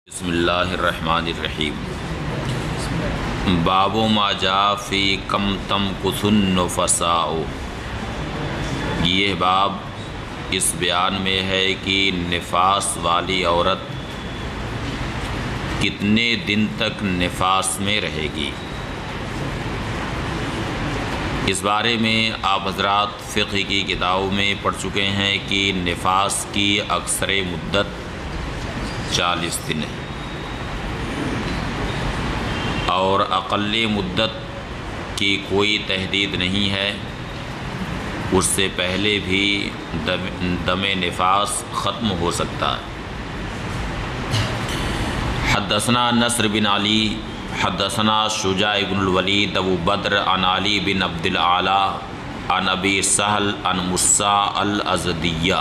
بسم اللہ الرحمن الرحیم۔ باب ما جاء فی کم تمکث النفساء۔ یہ باب اس بیان میں ہے کہ نفاس والی عورت کتنے دن تک نفاس میں رہے گی۔ اس بارے میں آپ حضرات فقہ کی کتابوں میں پڑھ چکے ہیں کہ نفاس کی اکثر مدت 40 دن ہے اور اقل مدت کی کوئی تحدید نہیں ہے، اس سے پہلے بھی دم نفاس ختم ہو سکتا ہے۔ حدثنا نصر بن علی حدثنا شجاع بن الولید ابو بدر عن علی بن عبد الاعلی عن ابی سہل عن مسا الازدیہ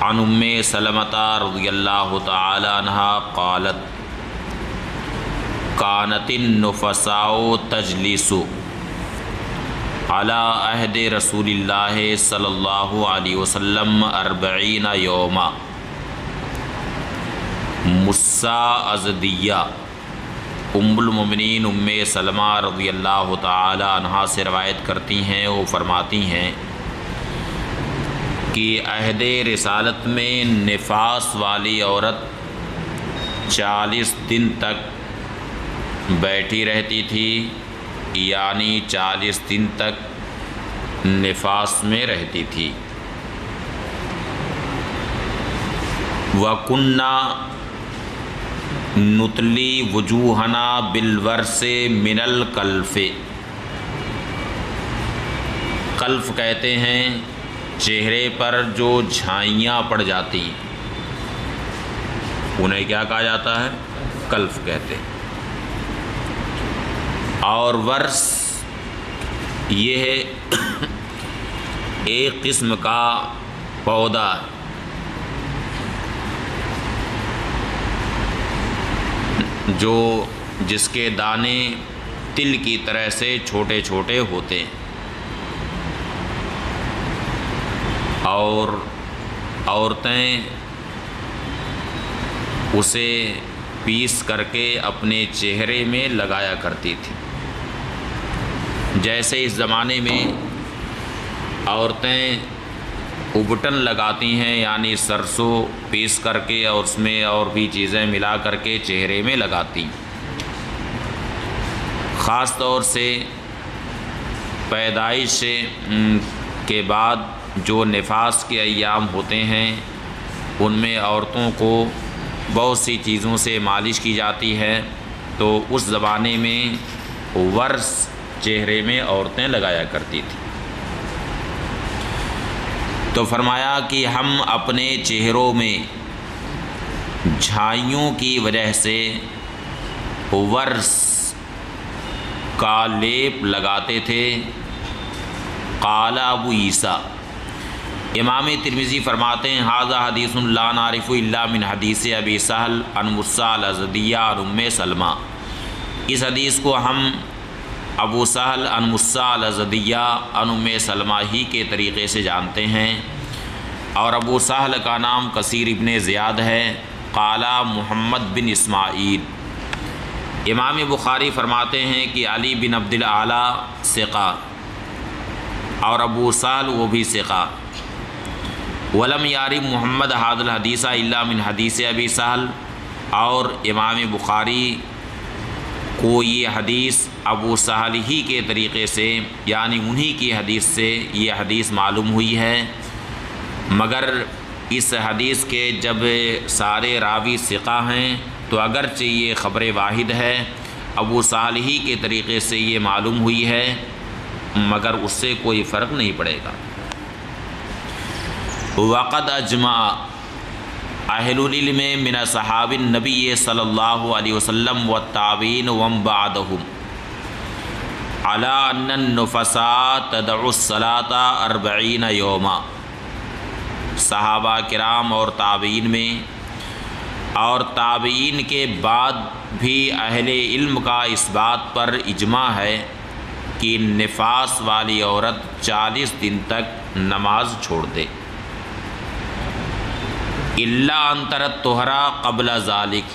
عن ام سلمۃ رضی اللہ تعالی عنہا قالت کانت النفساء تجلس علی عہد رسول اللہ صلی اللہ علیہ وسلم 40 یوما۔ مسا ازدیہ ام المؤمنین ام سلمہ رضی اللہ تعالی عنہا سے روایت کرتی ہیں، وہ فرماتی ہیں کہ عہد رسالت میں نفاس والی عورت 40 دن تک بیٹھی رہتی تھی، یعنی 40 دن تک نفاس میں رہتی تھی۔ وَكُنَّا نُطْلِي وُجُوهَنَا بِالْوَرْسِ مِنَ الْقَلْفِ۔ قلف کہتے ہیں چہرے پر جو جھائیاں پڑ جاتی، انہیں کیا کہا جاتا ہے؟ قلف کہتے ہیں۔ اور ورس یہ ہے ایک قسم کا پودا جو جس کے دانے تل کی طرح سے چھوٹے چھوٹے ہوتے ہیں، اور عورتیں اسے پیس کر کے اپنے چہرے میں لگایا کرتی تھی۔ جیسے اس زمانے میں عورتیں ابٹن لگاتی ہیں، یعنی سرسوں پیس کر کے اور اس میں اور بھی چیزیں ملا کر کے چہرے میں لگاتی، خاص طور سے پیدائش کے بعد جو نفاس کے ایام ہوتے ہیں ان میں عورتوں کو بہت سی چیزوں سے مالش کی جاتی ہے، تو اس زمانے میں ورس چہرے میں عورتیں لگایا کرتی تھیں۔ تو فرمایا کہ ہم اپنے چہروں میں جھائیوں کی وجہ سے ورس کا لیپ لگاتے تھے۔ قال ابو عیسیٰ، امام ترمذی فرماتے ہیں ھذا حدیث لا نعرف الا من حدیث ابی سہل عن مسا الازدیہ عن ام سلمہ۔ اس حدیث کو ہم ابو سہل عن مسا الازدیہ عن ام سلمہ ہی کے طریقے سے جانتے ہیں، اور ابو سہل کا نام کثیر ابن زیاد ہے۔ قال محمد بن اسماعیل، امام بخاری فرماتے ہیں کہ علی بن عبد الاعلی ثقہ اور ابو سہل وہ بھی ثقہ۔ ولم یعرف محمد ھذا الحدیث الا من حدیث ابی سہل، اور امام بخاری کو یہ حدیث ابو سہل ہی کے طریقے سے، یعنی انہی کی حدیث سے یہ حدیث معلوم ہوئی ہے، مگر اس حدیث کے جب سارے راوی ثقہ ہیں تو اگرچہ یہ خبر واحد ہے، ابو سہل ہی کے طریقے سے یہ معلوم ہوئی ہے، مگر اس سے کوئی فرق نہیں پڑے گا۔ وقد اجمع اہل العلم من اصحاب النبی صلی اللہ علیہ وسلم والتابعین ومن بعدهم علی ان النفساء تدع الصلاۃ 40 یوما۔ صحابہ کرام اور تابعین میں اور تابعین کے بعد بھی اہل علم کا اس بات پر اجماع ہے کہ نفاس والی عورت 40 دن تک نماز چھوڑ دے۔ الا ان ترت طہرا قبل ذالک،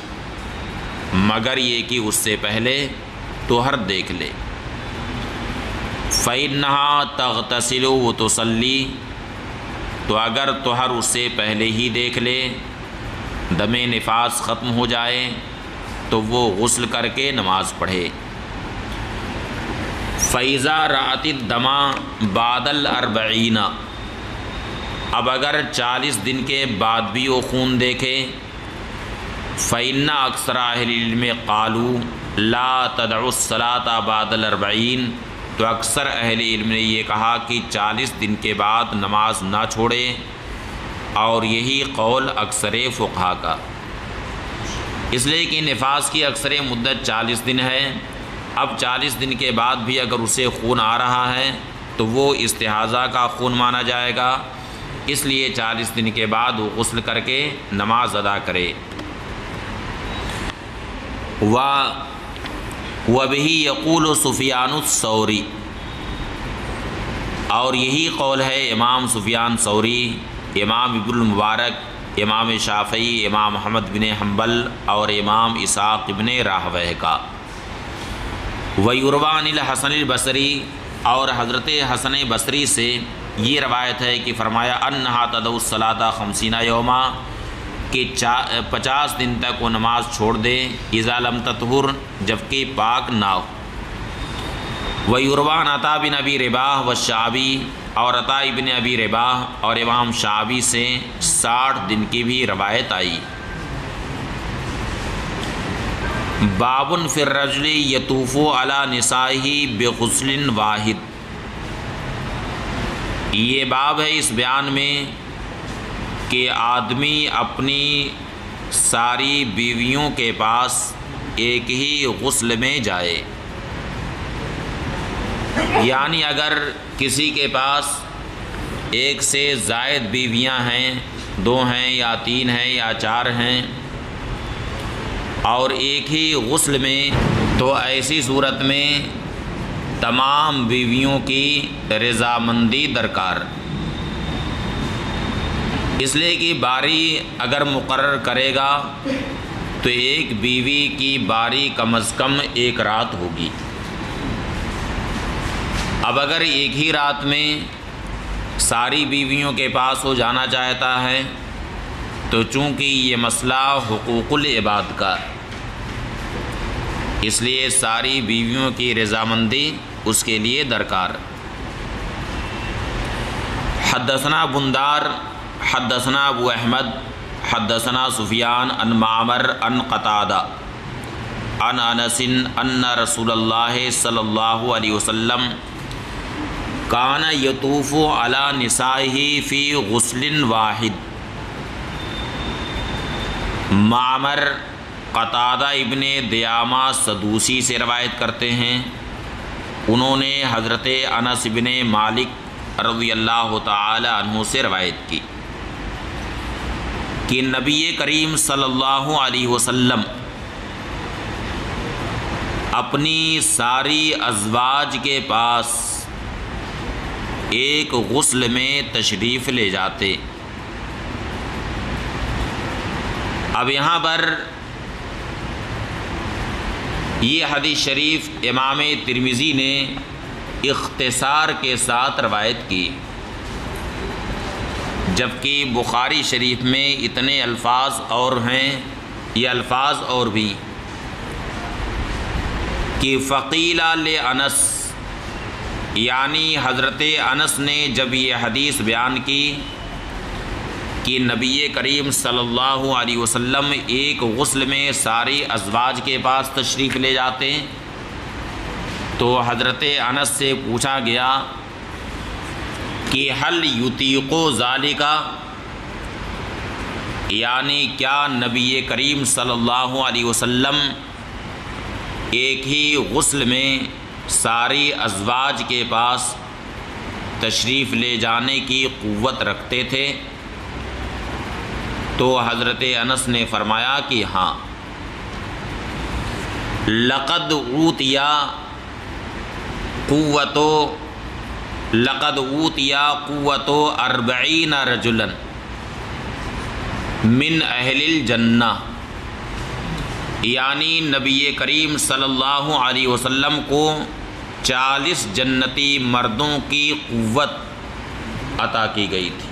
مگر یہ کہ اس سے پہلے طہر دیکھ لے۔ فإنها تغتسل وتصلی، تو اگر طہر اس سے پہلے ہی دیکھ لے، دم نفاس ختم ہو جائے تو وہ غسل کر کے نماز پڑھے۔ فإذا رأت الدم بعد الأربعین، اب اگر 40 دن کے بعد بھی وہ خون دیکھے، فإن اکثر اہل العلم قالوا لا تدعوا الصلاة بعد الأربعین، تو اکثر اہل علم نے یہ کہا کہ 40 دن کے بعد نماز نہ چھوڑے، اور یہی قول اکثر فقہا کا، اس لیے کہ نفاس کی اکثر مدت 40 دن ہے۔ اب 40 دن کے بعد بھی اگر اسے خون آ رہا ہے تو وہ استحاضہ کا خون مانا جائے گا، اس لیے 40 دن کے بعد وہ غسل کر کے نماز ادا کرے۔ وَبِهِ يَقُولُ سفیان الثوری، اور یہی قول ہے امام سفیان ثوری، امام ابن المبارک، امام شافعی، امام محمد بن حنبل اور امام اسحاق بن راہویہ کا۔ وَيُرْوَىٰ عَنِ الْحَسَنِ الْبَصْرِي، اور حضرت حسن بصری سے یہ روایت ہے کہ فرمایا أَنَّهَا تَدْعُ الصَّلَاةَ 50 یوما، کہ 50 دن تک وہ نماز چھوڑ دے، اذا لم تطہر، جبکہ پاک نہ ہو۔ وَيُرْوَىٰ عَنْ عطاء بن ابی رباح والشعبی، اور عطاء بن ابی رباح اور امام شعبی سے 60 دن کی بھی روایت آئی۔ باب فی الرجل یطوف علی نسائہ بغسل واحد، یہ باب ہے اس بیان میں کہ آدمی اپنی ساری بیویوں کے پاس ایک ہی غسل میں جائے، یعنی اگر کسی کے پاس ایک سے زائد بیویاں ہیں، 2 ہیں یا 3 ہیں یا 4 ہیں، اور ایک ہی غسل میں، تو ایسی صورت میں تمام بیویوں کی رضامندی درکار، اس لیے کہ باری اگر مقرر کرے گا تو ایک بیوی کی باری کم از کم 1 رات ہوگی۔ اب اگر ایک ہی رات میں ساری بیویوں کے پاس وہ جانا چاہتا ہے تو چونکہ یہ مسئلہ حقوق العباد کا، اس لیے ساری بیویوں کی رضامندی اس کے لیے درکار۔ حدثنا بندار حدثنا ابو احمد حدثنا سفیان عن معمر عن قتادہ عن انس ان رسول اللہ صلی اللہ علیہ وسلم کان یطوف علی نسائہ فی غسل واحد۔ معمر قتادہ ابن دیامہ سدوسی سے روایت کرتے ہیں، انہوں نے حضرت انس بن مالک رضی اللہ تعالی عنہ سے روایت کی کہ نبی کریم صلی اللہ علیہ وسلم اپنی ساری ازواج کے پاس ایک غسل میں تشریف لے جاتے۔ اب یہاں پر یہ حدیث شریف امام ترمذی نے اختصار کے ساتھ روایت کی، جبکہ بخاری شریف میں اتنے الفاظ اور ہیں، یہ الفاظ اور بھی کہ فقیل لانس، یعنی حضرت انس نے جب یہ حدیث بیان کی کہ نبی کریم صلی اللہ علیہ وسلم ایک غسل میں ساری ازواج کے پاس تشریف لے جاتے، تو حضرت انس سے پوچھا گیا کہ حل یطیق ذالک، یعنی کیا نبی کریم صلی اللہ علیہ وسلم ایک ہی غسل میں ساری ازواج کے پاس تشریف لے جانے کی قوت رکھتے تھے؟ تو حضرت انس نے فرمایا کہ ہاں۔ لقد اوتیا قوت 40 رجلا، من اہل الجنہ، یعنی نبی کریم صلی اللہ علیہ وسلم کو 40 جنتی مردوں کی قوت عطا کی گئی تھی۔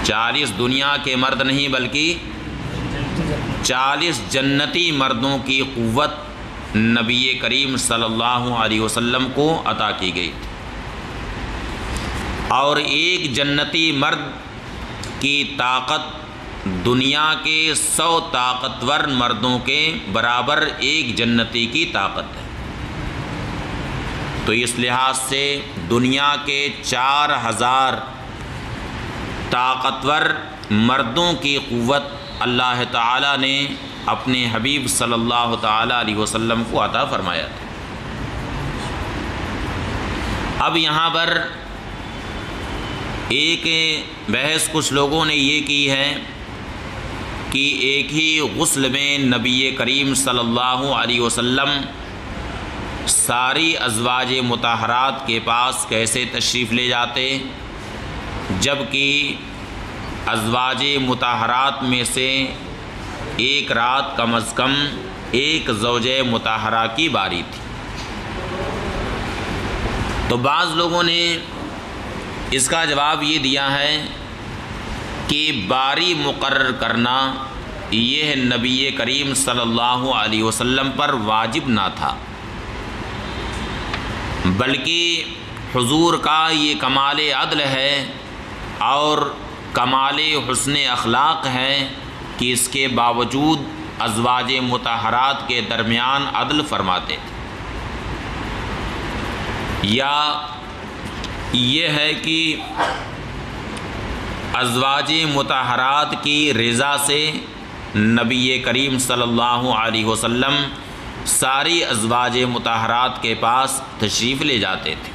40 دنیا کے مرد نہیں بلکہ 40 جنتی مردوں کی قوت نبی کریم صلی اللہ علیہ وسلم کو عطا کی گئی تھی، اور ایک جنتی مرد کی طاقت دنیا کے 100 طاقتور مردوں کے برابر ایک جنتی کی طاقت ہے۔ تو اس لحاظ سے دنیا کے 4000 طاقتور مردوں کی قوت اللہ تعالیٰ نے اپنے حبیب صلی اللہ تعالیٰ علیہ وسلم کو عطا فرمایا تھا۔ اب یہاں پر ایک بحث کچھ لوگوں نے یہ کی ہے کہ ایک ہی غسل میں نبی کریم صلی اللہ علیہ وسلم ساری ازواج مطہرات کے پاس کیسے تشریف لے جاتے، جبکہ ازواج مطہرات میں سے ایک رات کم از کم ایک زوجہ مطہرہ کی باری تھی۔ تو بعض لوگوں نے اس کا جواب یہ دیا ہے کہ باری مقرر کرنا یہ نبی کریم صلی اللہ علیہ وسلم پر واجب نہ تھا، بلکہ حضور کا یہ کمال عدل ہے اور کمال حسن اخلاق ہے کہ اس کے باوجود ازواج مطہرات کے درمیان عدل فرماتے تھے۔ یا یہ ہے کہ ازواج مطہرات کی رضا سے نبی کریم صلی اللہ علیہ وسلم ساری ازواج مطہرات کے پاس تشریف لے جاتے تھے۔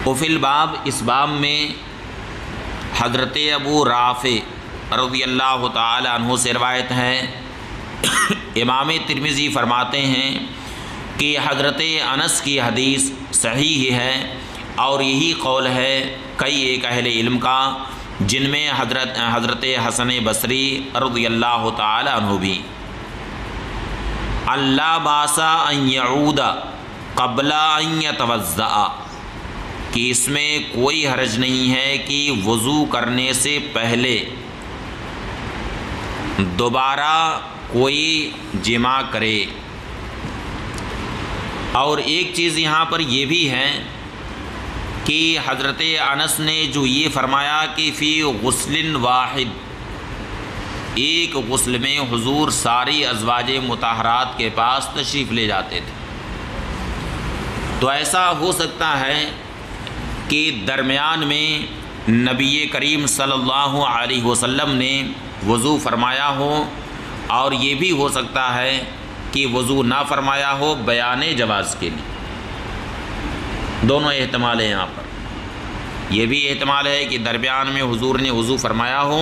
وفی الباب، اس باب میں حضرت ابو رافع رضی اللہ تعالی عنہ سے روایت ہے، امام ترمذی فرماتے ہیں کہ حضرت انس کی حدیث صحیح ہے، اور یہی قول ہے کئی ایک اہل علم کا، جن میں حضرت حسن بصری رضی اللہ تعالی عنہ بھی، اللہ باسا ان یعود قبل ان یتوضأ، کہ اس میں کوئی حرج نہیں ہے کہ وضو کرنے سے پہلے دوبارہ کوئی جماع کرے۔ اور ایک چیز یہاں پر یہ بھی ہے کہ حضرت انس نے جو یہ فرمایا کہ فی غسل واحد، ایک غسل میں حضور ساری ازواج مطہرات کے پاس تشریف لے جاتے تھے، تو ایسا ہو سکتا ہے کہ درمیان میں نبی کریم صلی اللہ علیہ وسلم نے وضو فرمایا ہو، اور یہ بھی ہو سکتا ہے کہ وضو نہ فرمایا ہو بیان جواز کے لیے۔ دونوں احتمال ہیں یہاں پر، یہ بھی احتمال ہے کہ درمیان میں حضور نے وضو فرمایا ہو،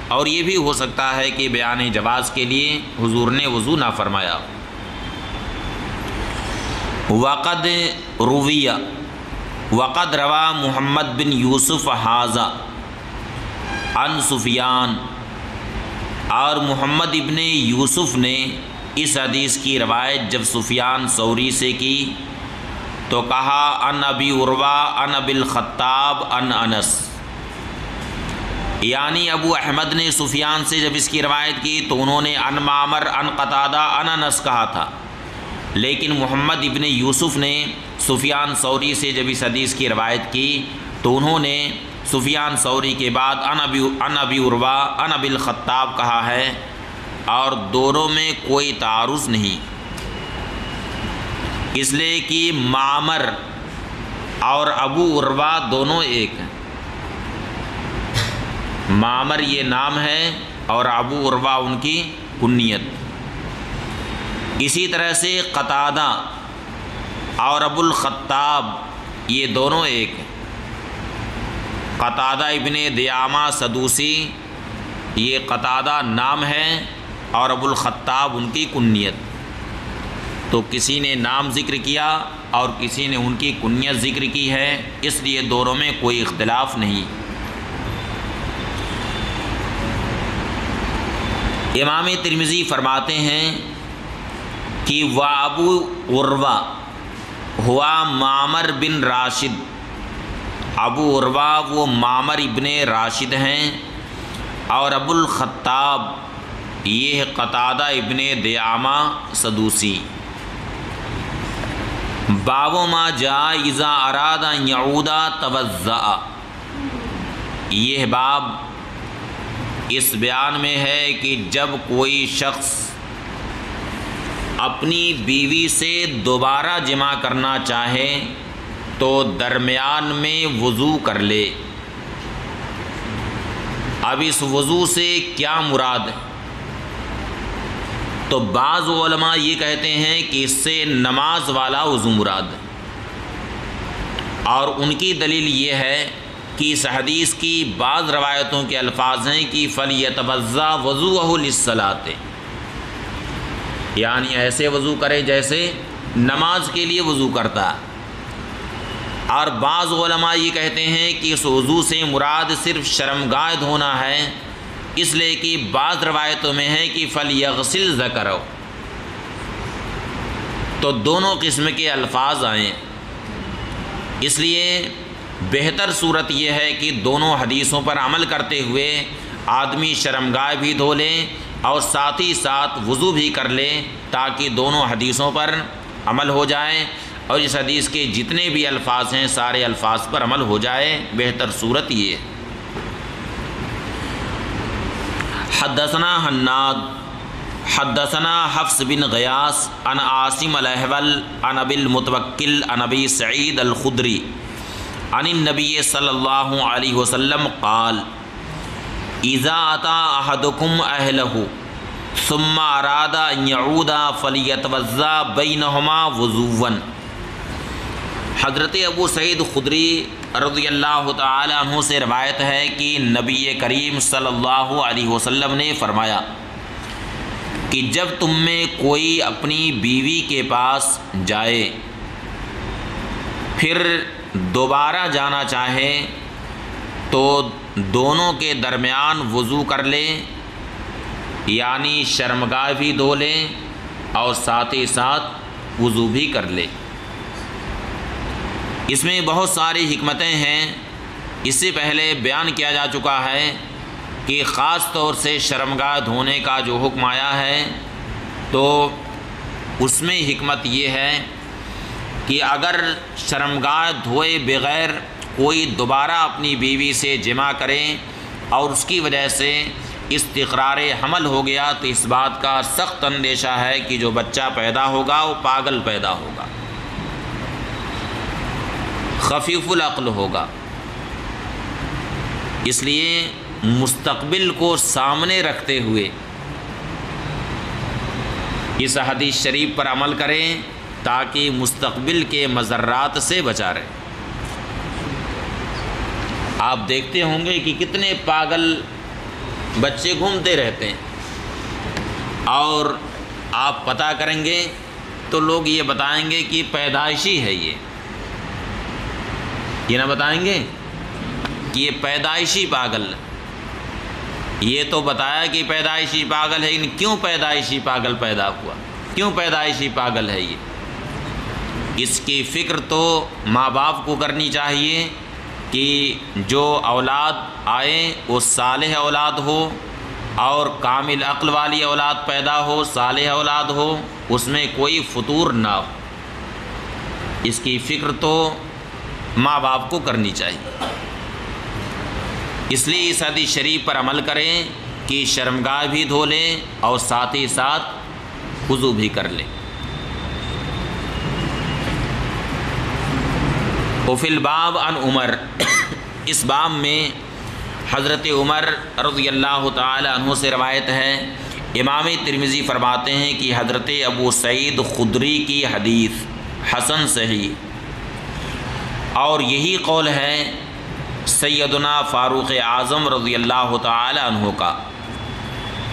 اور یہ بھی ہو سکتا ہے کہ بیان جواز کے لیے حضور نے وضو نہ فرمایا ہو۔ وقد روا محمد بن یوسف حاذا عن سفیان، اور محمد ابن یوسف نے اس حدیث کی روایت جب سفیان ثوری سے کی تو کہا ان ابی عروہ ان ابی الخطاب ان انس، یعنی ابو احمد نے سفیان سے جب اس کی روایت کی تو انہوں نے ان معمر ان قتادہ ان انس کہا تھا، لیکن محمد ابن یوسف نے سفیان ثوری سے جب اس حدیث کی روایت کی تو انہوں نے سفیان ثوری کے بعد ان ابی عروہ ان ابی الخطاب کہا ہے، اور دونوں میں کوئی تعارض نہیں، اس لیے کہ معمر اور ابو عروہ دونوں ایک ہیں۔ معمر یہ نام ہے اور ابو عروہ ان کی کنیت۔ اسی طرح سے قتادہ اور ابو الخطاب یہ دونوں ایک ہیں۔ قتادہ ابن دیامہ سدوسی یہ قتادہ نام ہے اور ابو الخطاب ان کی کنیت، تو کسی نے نام ذکر کیا اور کسی نے ان کی کنیت ذکر کی ہے، اس لیے دونوں میں کوئی اختلاف نہیں۔ امام ترمذی فرماتے ہیں کہ وابو عروہ ہوا معمر بن راشد، ابو عروہ وہ معمر ابن راشد ہیں، اور ابو الخطاب یہ قتادہ ابن دعامہ سدوسی۔ باب ما جاء اذا اراد ان يعود توضأ، یہ باب اس بیان میں ہے کہ جب کوئی شخص اپنی بیوی سے دوبارہ جمع کرنا چاہے تو درمیان میں وضو کر لے۔ اب اس وضو سے کیا مراد ہے؟ تو بعض علماء یہ کہتے ہیں کہ اس سے نماز والا وضو مراد ہے، اور ان کی دلیل یہ ہے کہ اس حدیث کی بعض روایتوں کے الفاظ ہیں کہ فَلْيَتَوَضَّأْ وُضُوءَهُ لِلصَّلَاةِ، یعنی ایسے وضو کرے جیسے نماز کے لیے وضو کرتا ہے۔ اور بعض علماء یہ کہتے ہیں کہ اس وضو سے مراد صرف شرمگاہ دھونا ہے، اس لیے کہ بعض روایتوں میں ہے کہ فَلْيَغْسِلْ ذَكَرَهُ، تو دونوں قسم کے الفاظ آئیں۔ اس لیے بہتر صورت یہ ہے کہ دونوں حدیثوں پر عمل کرتے ہوئے آدمی شرمگاہ بھی دھو لے اور ساتھ ہی ساتھ وضو بھی کر لے، تاکہ دونوں حدیثوں پر عمل ہو جائے، اور اس حدیث کے جتنے بھی الفاظ ہیں سارے الفاظ پر عمل ہو جائے۔ بہتر صورت یہ ہے۔ حدثنا حناد حدثنا حفص بن غیاث عن عاصم الاحول عن ابی المتوکل عن ابی سعید الخدری عن النبی صلی اللہ علیہ وسلم قال اذا اتی احدکم اہلہ ثم اراد ان یعود فلیتوضأ بینہما وضوءا۔ حضرت ابو سعید خدری رضی اللہ تعالی عنہ سے روایت ہے کہ نبی کریم صلی اللہ علیہ وسلم نے فرمایا کہ جب تم میں کوئی اپنی بیوی کے پاس جائے پھر دوبارہ جانا چاہے تو دونوں کے درمیان وضو کر لے، یعنی شرمگاہ بھی دھو لے اور ساتھ ہی ساتھ وضو بھی کر لے۔ اس میں بہت ساری حکمتیں ہیں۔ اس سے پہلے بیان کیا جا چکا ہے کہ خاص طور سے شرمگاہ دھونے کا جو حکم آیا ہے تو اس میں حکمت یہ ہے کہ اگر شرمگاہ دھوئے بغیر کوئی دوبارہ اپنی بیوی سے جمع کرے اور اس کی وجہ سے استقرار حمل ہو گیا تو اس بات کا سخت اندیشہ ہے کہ جو بچہ پیدا ہوگا وہ پاگل پیدا ہوگا، خفیف العقل ہوگا۔ اس لیے مستقبل کو سامنے رکھتے ہوئے اس حدیث شریف پر عمل کریں تاکہ مستقبل کے مضرات سے بچا رہے۔ آپ دیکھتے ہوں گے کہ کتنے پاگل بچے گھومتے رہتے ہیں، اور آپ پتہ کریں گے تو لوگ یہ بتائیں گے کہ پیدائشی ہے، یہ نہ بتائیں گے کہ یہ پیدائشی پاگل ہے۔ یہ تو بتایا کہ پیدائشی پاگل ہے، لیکن کیوں پیدائشی پاگل پیدا ہوا، کیوں پیدائشی پاگل ہے یہ؟ اس کی فکر تو ماں باپ کو کرنی چاہیے کہ جو اولاد آئے وہ صالح اولاد ہو اور کامل عقل والی اولاد پیدا ہو، صالح اولاد ہو، اس میں کوئی فطور نہ ہو۔ اس کی فکر تو ماں باپ کو کرنی چاہیے۔ اس لیے اس حدیث شریف پر عمل کریں کہ شرمگاہ بھی دھو لیں اور ساتھ ہی ساتھ وضو بھی کر لیں۔ وفی الباب عن عمر، اس باب میں حضرت عمر رضی اللہ تعالی عنہ سے روایت ہے۔ امام ترمذی فرماتے ہیں کہ حضرت ابو سعید خدری کی حدیث حسن صحیح، اور یہی قول ہے سیدنا فاروق اعظم رضی اللہ تعالی عنہ کا۔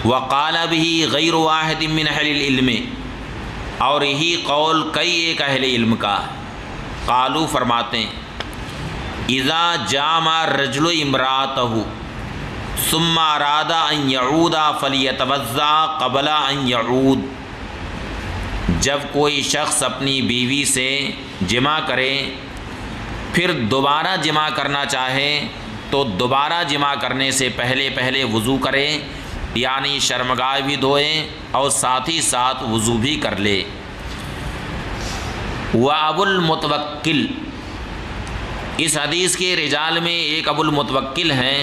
وقال به غیر واحد من اہل العلم، اور یہی قول کئی ایک اہل علم کا۔ قالو فرماتے ہیں اذا جامع الرجل امرأته ثم اراد ان یعود فلیتوضا قبل ان یعود، جب کوئی شخص اپنی بیوی سے جمع کرے پھر دوبارہ جمع کرنا چاہے تو دوبارہ جمع کرنے سے پہلے وضو کرے، یعنی شرمگاہ بھی دھوئے اور ساتھ ہی ساتھ وضو بھی کر لے۔ وابو المتوکل، اس حدیث کے رجال میں ایک ابو المتوکل ہیں،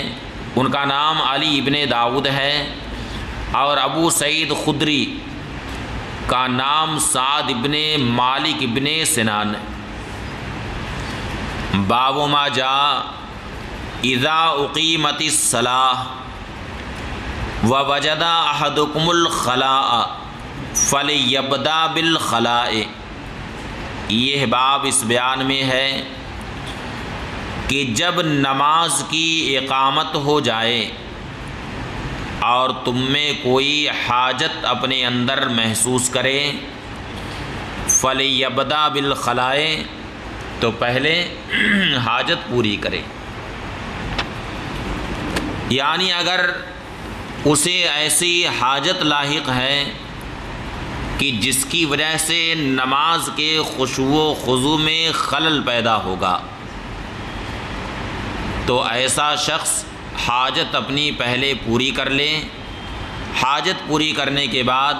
ان کا نام علی ابن داؤد ہے، اور ابو سعید خدری کا نام سعد ابن مالک ابن سنان۔ باب ما جاء اذا اقیمت الصلاۃ ووجد احدکم الخلاء فلیبدأ بالخلاء، یہ باب اس بیان میں ہے کہ جب نماز کی اقامت ہو جائے اور تم میں کوئی حاجت اپنے اندر محسوس کرے، فلیبدأ بالخلاء، تو پہلے حاجت پوری کرے، یعنی اگر اسے ایسی حاجت لاحق ہے کہ جس کی وجہ سے نماز کے خشوع و خضوع میں خلل پیدا ہوگا، تو ایسا شخص حاجت اپنی پہلے پوری کر لے، حاجت پوری کرنے کے بعد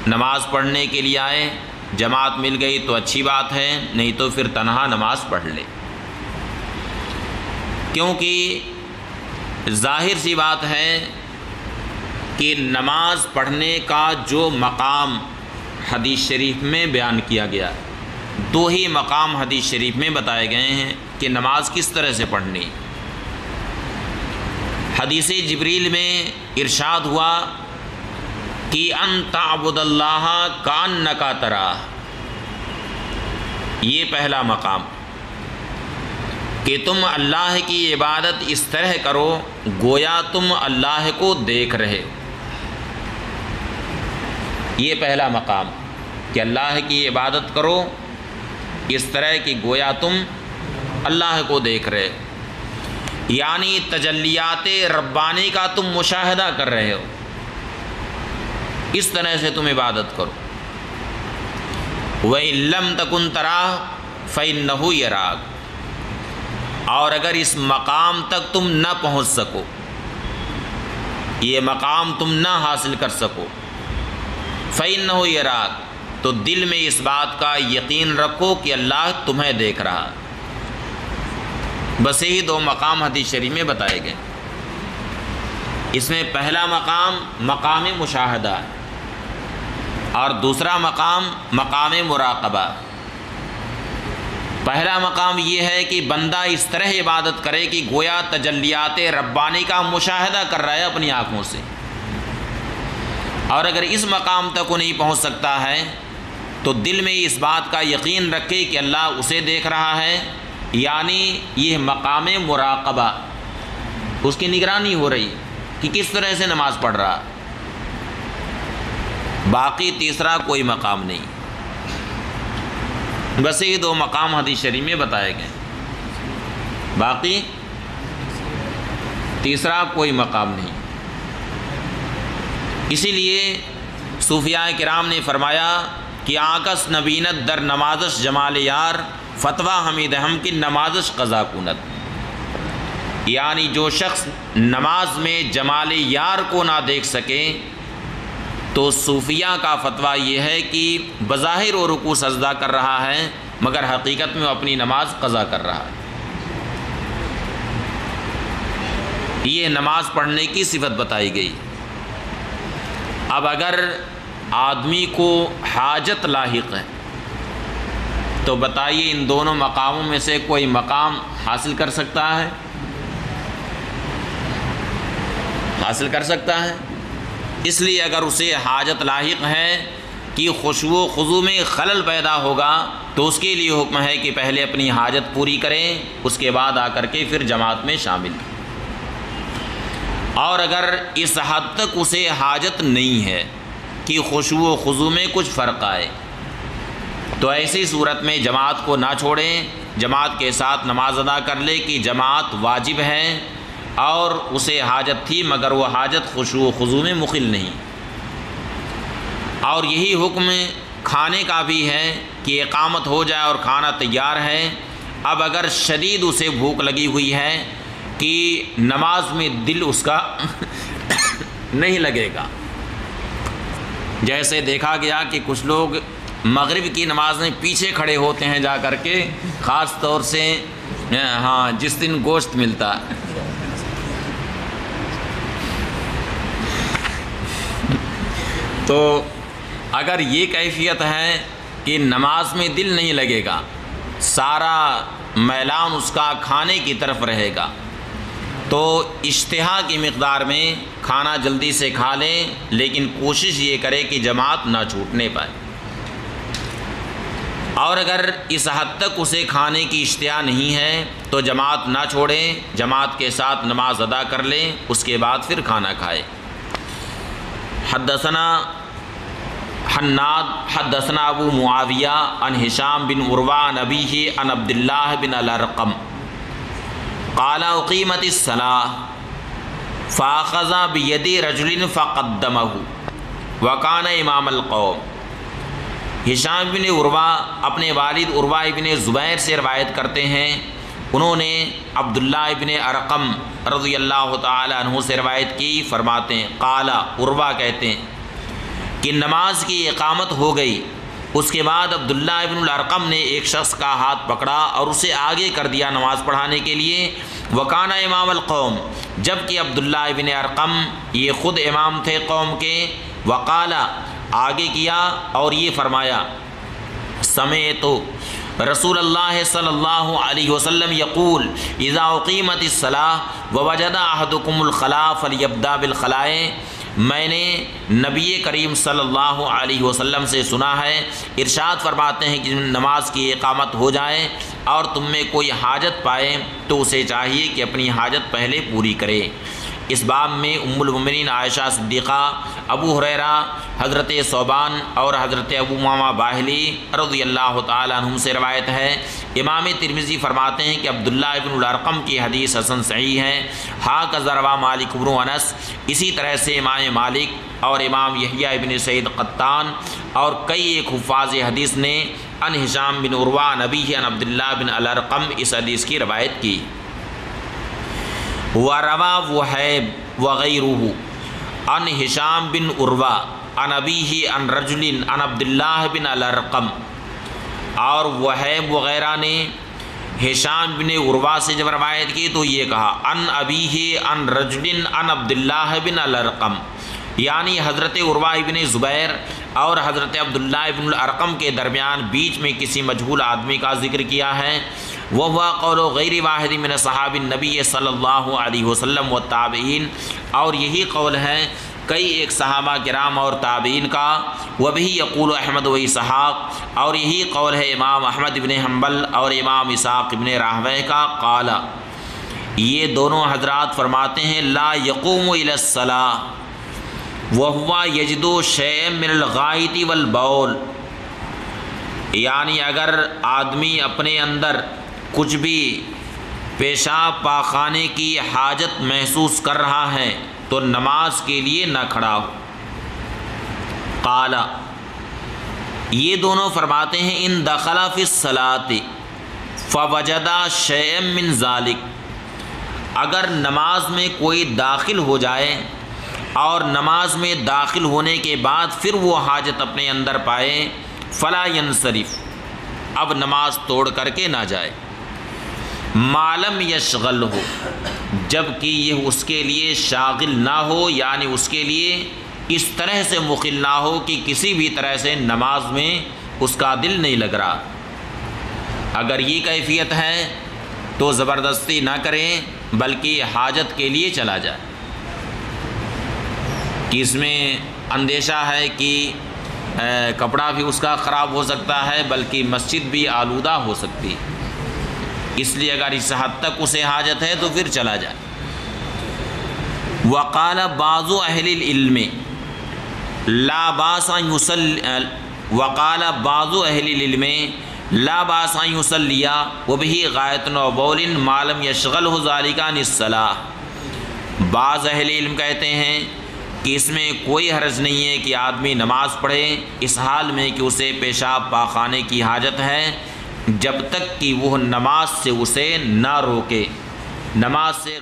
نماز پڑھنے کے لیے آئے، جماعت مل گئی تو اچھی بات ہے، نہیں تو پھر تنہا نماز پڑھ لے، کیونکہ ظاہر سی بات ہے کہ نماز پڑھنے کا جو مقام حدیث شریف میں بیان کیا گیا، دو ہی مقام حدیث شریف میں بتائے گئے ہیں کہ نماز کس طرح سے پڑھنی۔ حدیث جبریل میں ارشاد ہوا کہ ان تعبد اللہ کانک تراہ، یہ پہلا مقام کہ تم اللہ کی عبادت اس طرح کرو گویا تم اللہ کو دیکھ رہے، یہ پہلا مقام کہ اللہ کی عبادت کرو اس طرح کہ گویا تم اللہ کو دیکھ رہے، یعنی تجلیات ربانی کا تم مشاہدہ کر رہے ہو، اس طرح سے تم عبادت کرو۔ وَإِن لَّمْ تَكُن تَرَاهُ فَإِنَّهُ يَرَاكَ، اور اگر اس مقام تک تم نہ پہنچ سکو، یہ مقام تم نہ حاصل کر سکو، فَإِنَّهُ يَرَاكَ، تو دل میں اس بات کا یقین رکھو کہ اللہ تمہیں دیکھ رہا۔ بس یہی دو مقام حدیث شریف میں بتائے گئے، اس میں پہلا مقام مقام مشاہدہ اور دوسرا مقام مقام مراقبہ۔ پہلا مقام یہ ہے کہ بندہ اس طرح عبادت کرے کہ گویا تجلیات ربانی کا مشاہدہ کر رہا ہے اپنی آنکھوں سے، اور اگر اس مقام تک وہ نہیں پہنچ سکتا ہے تو دل میں اس بات کا یقین رکھے کہ اللہ اسے دیکھ رہا ہے، یعنی یہ مقام مراقبہ، اس کی نگرانی ہو رہی کہ کس طرح سے نماز پڑھ رہا، باقی تیسرا کوئی مقام نہیں۔ بس یہ دو مقام حدیث شریف میں بتائے گئے، باقی تیسرا کوئی مقام نہیں۔ اسی لیے صوفیاء کرام نے فرمایا کہ آکس نبینت در نمازش جمال یار، فتویٰ حمید ہم کی نمازش قضا کنت، یعنی جو شخص نماز میں جمال یار کو نہ دیکھ سکے تو صوفیاء کا فتویٰ یہ ہے کہ بظاہر وہ رکوع سجدہ کر رہا ہے مگر حقیقت میں وہ اپنی نماز قضا کر رہا ہے۔ یہ نماز پڑھنے کی صفت بتائی گئی۔ اب اگر آدمی کو حاجت لاحق ہے تو بتائیے ان دونوں مقاموں میں سے کوئی مقام حاصل کر سکتا ہے؟ حاصل کر سکتا ہے؟ اس لیے اگر اسے حاجت لاحق ہے کہ خشوع و خضوع میں خلل پیدا ہوگا تو اس کے لیے حکم ہے کہ پہلے اپنی حاجت پوری کریں، اس کے بعد آ کر کے پھر جماعت میں شامل۔ اور اگر اس حد تک اسے حاجت نہیں ہے کہ خشوع و خضوع میں کچھ فرق آئے تو ایسی صورت میں جماعت کو نہ چھوڑیں، جماعت کے ساتھ نماز ادا کر لے کہ جماعت واجب ہے، اور اسے حاجت تھی مگر وہ حاجت خشوع و خضوع میں مخل نہیں۔ اور یہی حکم کھانے کا بھی ہے کہ اقامت ہو جائے اور کھانا تیار ہے، اب اگر شدید اسے بھوک لگی ہوئی ہے کہ نماز میں دل اس کا نہیں لگے گا، جیسے دیکھا گیا کہ کچھ لوگ مغرب کی نماز میں پیچھے کھڑے ہوتے ہیں جا کر کے، خاص طور سے ہاں جس دن گوشت ملتا ہے، تو اگر یہ کیفیت ہے کہ نماز میں دل نہیں لگے گا، سارا میلان اس کا کھانے کی طرف رہے گا، تو اشتہا کی مقدار میں کھانا جلدی سے کھا لیں، لیکن کوشش یہ کرے کہ جماعت نہ چھوٹنے پائے۔ اور اگر اس حد تک اسے کھانے کی اشتہا نہیں ہے تو جماعت نہ چھوڑیں، جماعت کے ساتھ نماز ادا کر لیں، اس کے بعد پھر کھانا کھائے۔ حدثنا حناد حدثنا ابو معاویہ عن ہشام بن عروہ عن ابیہ عن عبد اللہ بن الارقم قال اقیمت الصلاۃ فاخذ بید رجل فقدمہ وکان امام القوم۔ ہشام بن عروہ اپنے والد عروہ ابن زبیر سے روایت کرتے ہیں، انہوں نے عبداللہ ابن ارقم رضی اللہ تعالی عنہ سے روایت کی، فرماتے ہیں قال عروہ کہتے ہیں کہ نماز کی اقامت ہو گئی، اس کے بعد عبداللہ ابن الارقم نے ایک شخص کا ہاتھ پکڑا اور اسے آگے کر دیا نماز پڑھانے کے لیے، وکان امام القوم، جبکہ عبداللہ ابن ارقم یہ خود امام تھے قوم کے، وقال آگے کیا اور یہ فرمایا سمعت رسول اللہ صلی اللہ علیہ وسلم یقول اذا اقیمت الصلاۃ ووجد احدکم الخلاء فلیبدأ بالخلاء، میں نے نبی کریم صلی اللہ علیہ وسلم سے سنا ہے، ارشاد فرماتے ہیں کہ نماز کی اقامت ہو جائے اور تم میں کوئی حاجت پائے تو اسے چاہیے کہ اپنی حاجت پہلے پوری کرے۔ اس باب میں ام المؤمنین عائشہ صدیقہ، ابو ہریرہ، حضرت ثوبان اور حضرت ابو امامہ باہلی رضی اللہ تعالیٰ عنہم سے روایت ہے۔ امام ترمذی فرماتے ہیں کہ عبداللہ ابن الارقم کی حدیث حسن صحیح ہے۔ ہاکذا روی مالک بن انس، اسی طرح سے امام مالک اور امام یحییٰ ابن سعید قطان اور کئی ایک حفاظ حدیث نے ان ہشام بن عروہ نبی ان عبداللہ بن الارقم اس حدیث کی روایت کی۔ وَرَوَى وُحَيْبٌ وَغَيْرُهُ عن ہشام بن عروہ عن ابیہ عن رجل عن عبداللہ بن الارقم، اور وحیب وغیرہ نے ہشام بن عروہ سے جب روایت کی تو یہ کہا عن ابیہ عن رجل عن عبداللہ بن الارقم، یعنی حضرت عروہ ابن زبیر اور حضرت عبداللہ ابن الارقم کے درمیان بیچ میں کسی مجہول آدمی کا ذکر کیا ہے۔ وَهُوَ قَوْلُ غَيْرِ وَاحِدٍ مِّنَ صحابِ النبی صلی اللہ علیہ وسلم والتابعین، اور یہی قول ہے کئی ایک صحابہ کرام اور تابعین کا۔ وَبِهِ يَقُولُ احمد واسحاق، اور یہی قول ہے امام احمد بن حنبل اور امام اسحاق بن راہویہ کا۔ قال، یہ دونوں حضرات فرماتے ہیں لا يقوم الى الصلاۃ وَهُوَ يَجِدُ شَيْئًا مِّنَ الْغَائِطِ وَالْبَوْلِ، یعنی اگر آدمی اپنے اندر کچھ بھی پیشاب پاخانے کی حاجت محسوس کر رہا ہے تو نماز کے لیے نہ کھڑا ہو۔ قال، یہ دونوں فرماتے ہیں ان دخل فی الصلاۃ فوجد شیئا من ذلک، اگر نماز میں کوئی داخل ہو جائے اور نماز میں داخل ہونے کے بعد پھر وہ حاجت اپنے اندر پائے، فلا ینصرف، اب نماز توڑ کر کے نہ جائے، معلم یشغل ہو، جب کہ یہ اس کے لیے شاغل نہ ہو، یعنی اس کے لیے اس طرح سے مخل نہ ہو کہ کسی بھی طرح سے نماز میں اس کا دل نہیں لگ رہا۔ اگر یہ کیفیت ہے تو زبردستی نہ کریں بلکہ حاجت کے لیے چلا جائے، کہ اس میں اندیشہ ہے کہ کپڑا بھی اس کا خراب ہو سکتا ہے بلکہ مسجد بھی آلودہ ہو سکتی ہے، اس لیے اگر اس حد تک اسے حاجت ہے تو پھر چلا جائے۔ وقال بعض اہل العلم لا باس ان يصلي، وقال بعض اہل العلم لا باس ان يصلي وبه غائط وبول ما لم يشغله ذلك عن الصلاة، بعض اہل علم کہتے ہیں کہ اس میں کوئی حرج نہیں ہے کہ آدمی نماز پڑھے اس حال میں کہ اسے پیشاب پاخانے کی حاجت ہے، جب تک کہ وہ نماز سے اسے نہ روکے، نماز سے